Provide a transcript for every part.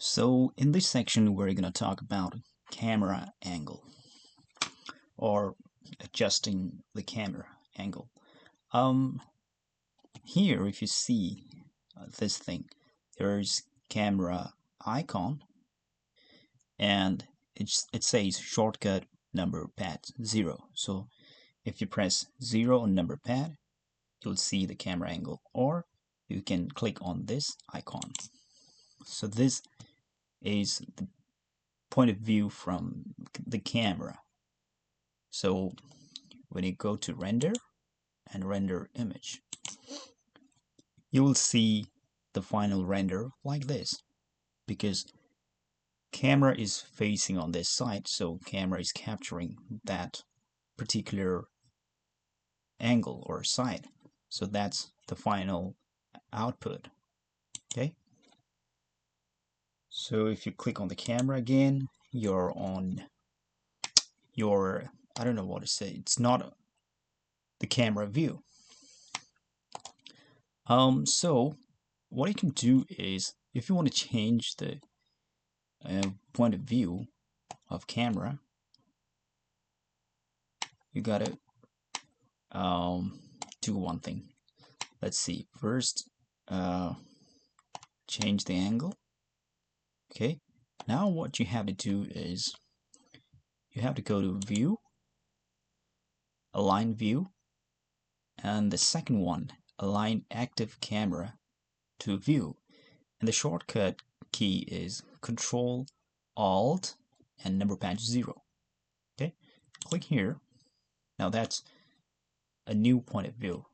So in this section we're going to talk about camera angle or adjusting the camera angle. Um Here if you see this thing, there's camera icon and it says shortcut number pad 0. So if you press 0 on number pad, you'll see the camera angle, or you can click on this icon. So this is the point of view from the camera. So when you go to render and render image, you will see the final render like this, because camera is facing on this side, so camera is capturing that particular angle or side. So that's the final output. Okay, so if you click on the camera again, you're on your, I don't know what to say, it's not the camera view. So what you can do is, if you want to change the point of view of camera, you gotta do one thing. Let's see, first change the angle. Okay, now what you have to do is you have to go to view, align view, and the second one, align active camera to view, and the shortcut key is Control Alt and number pad 0. Okay, click here. Now that's a new point of view.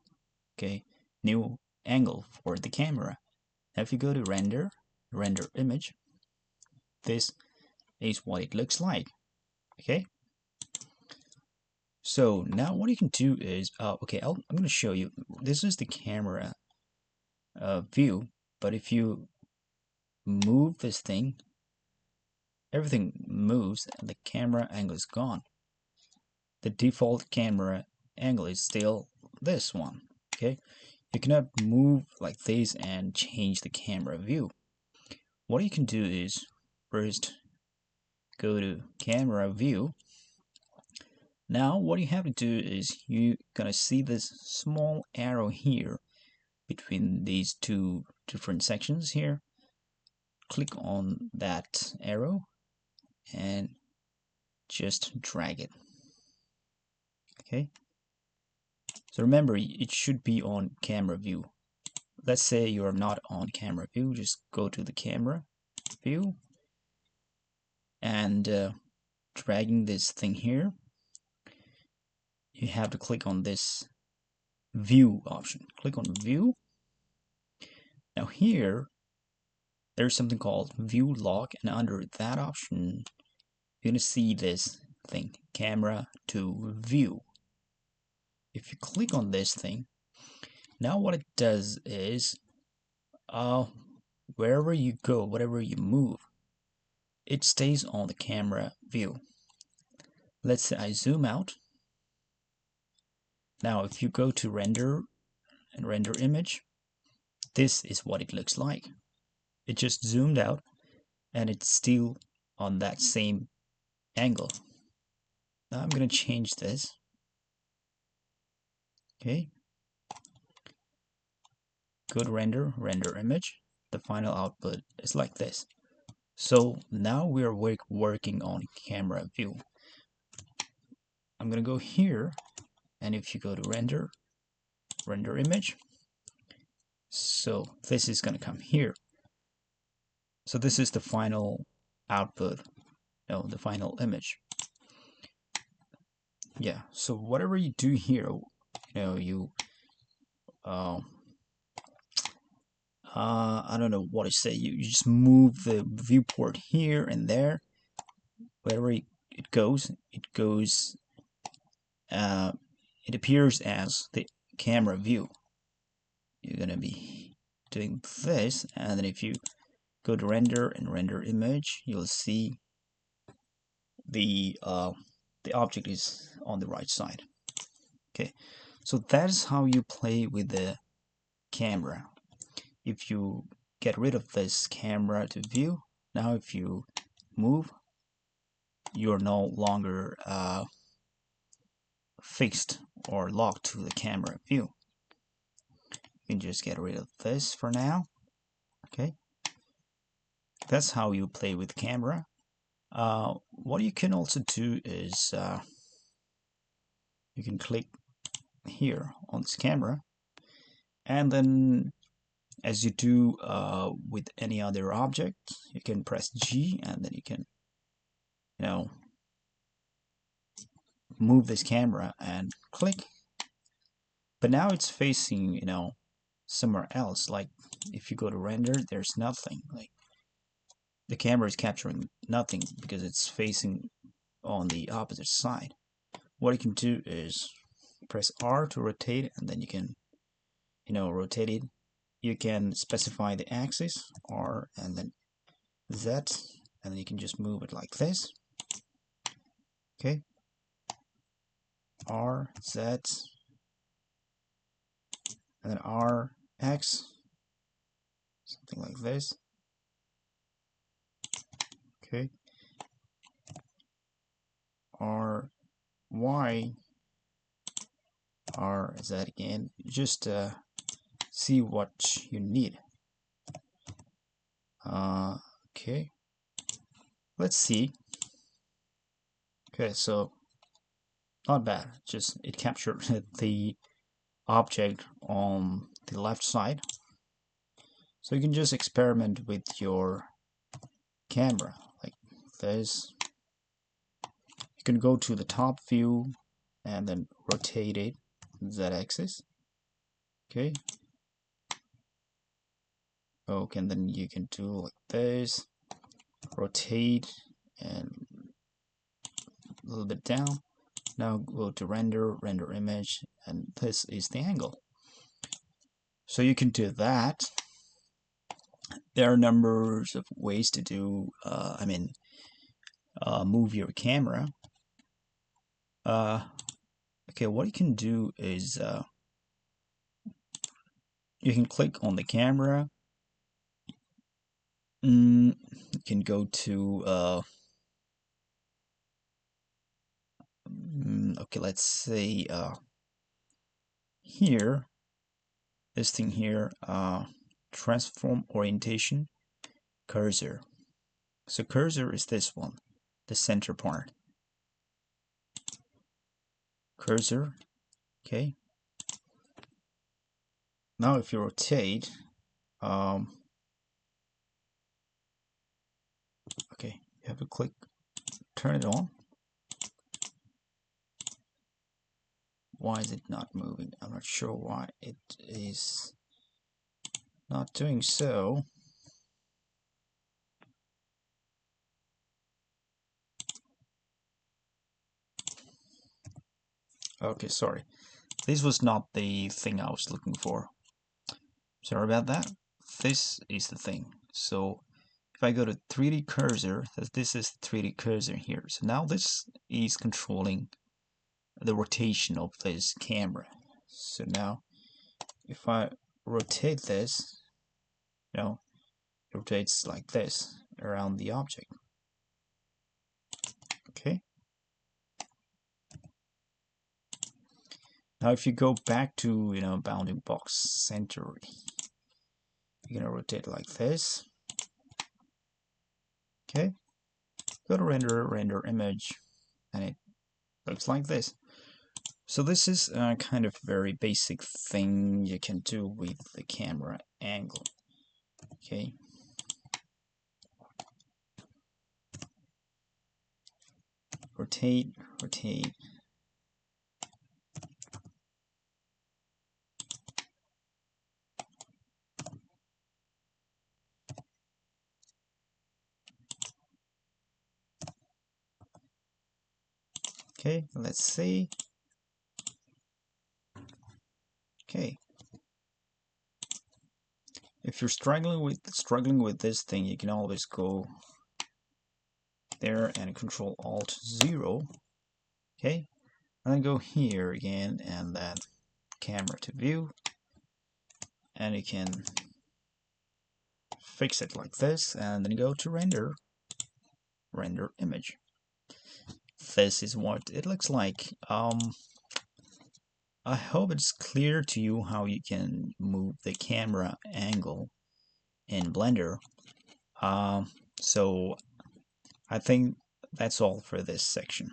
Okay, new angle for the camera. Now if you go to render image, this is what it looks like. Okay, so now what you can do is okay, I'm going to show you. This is the camera view, but if you move this thing, everything moves and the camera angle is gone. The default camera angle is still this one. Okay, you cannot move like this and change the camera view. What you can do is first go to camera view. Now what you have to do is you're gonna see this small arrow here between these two different sections here. Click on that arrow and just drag it. Okay, so remember, it should be on camera view. Let's say you are not on camera view, just go to the camera view and dragging this thing here, you have to click on this view option. Click on view. Now here there's something called view lock, and under that option you're gonna see this thing, camera to view. If you click on this thing, now what it does is wherever you go, whatever you move, it stays on the camera view. Let's say I zoom out. Now if you go to render and render image, this is what it looks like. It just zoomed out and it's still on that same angle. Now I'm going to change this. Okay, go to render image. The final output is like this. So now we are working on camera view. I'm going to go here, and if you go to render image, so this is going to come here. So this is the final output, the final image. Yeah, so whatever you do here, you I don't know what to say, you just move the viewport here and there. Wherever it goes, it appears as the camera view. You're gonna be doing this, and then if you go to render and render image, you'll see the object is on the right side. Okay, so that's how you play with the camera. If you get rid of this camera to view, Now if you move, you're no longer fixed or locked to the camera view. You can just get rid of this for now. Okay, that's how you play with camera. What you can also do is you can click here on this camera, and then as you do with any other object, you can press G, and then you can, move this camera and click. But now it's facing, somewhere else. Like if you go to render, there's nothing. Like the camera is capturing nothing because it's facing on the opposite side. What you can do is press R to rotate, and then you can, rotate it. You can specify the axis, R, and then Z, and then you can just move it like this. Okay, R, Z, and then R, X, something like this. Okay, R, Y, R, Z again. Just see what you need. Okay, let's see. Okay, so not bad. Just it captured the object on the left side. So you can just experiment with your camera like this. You can go to the top view and then rotate it, Z-axis. Okay. Okay, and then you can do like this, rotate and a little bit down. Now go to render image, and this is the angle. So you can do that. There are numbers of ways to do, move your camera. Okay, what you can do is you can click on the camera. You can go to okay, let's say here, this thing here, transform orientation, cursor. So cursor is this one, the center part. Cursor, okay. Now if you rotate, okay, you have to click, turn it on. Why is it not moving? I'm not sure why it is not doing so. Okay, sorry. This was not the thing I was looking for. Sorry about that. This is the thing. So if I go to 3D cursor, this is the 3D cursor here. So now this is controlling the rotation of this camera. So now if I rotate this, it rotates like this around the object. Okay. Now if you go back to, bounding box center, you're gonna rotate like this. Okay. Go to render image, and it looks like this. So this is a kind of very basic thing you can do with the camera angle. Okay. Rotate. Okay, let's see. Okay. If you're struggling with this thing, you can always go there and Control Alt 0. Okay, and then go here again and then camera to view, and you can fix it like this, and then go to render image. This is what it looks like. I hope it's clear to you how you can move the camera angle in Blender. So I think that's all for this section.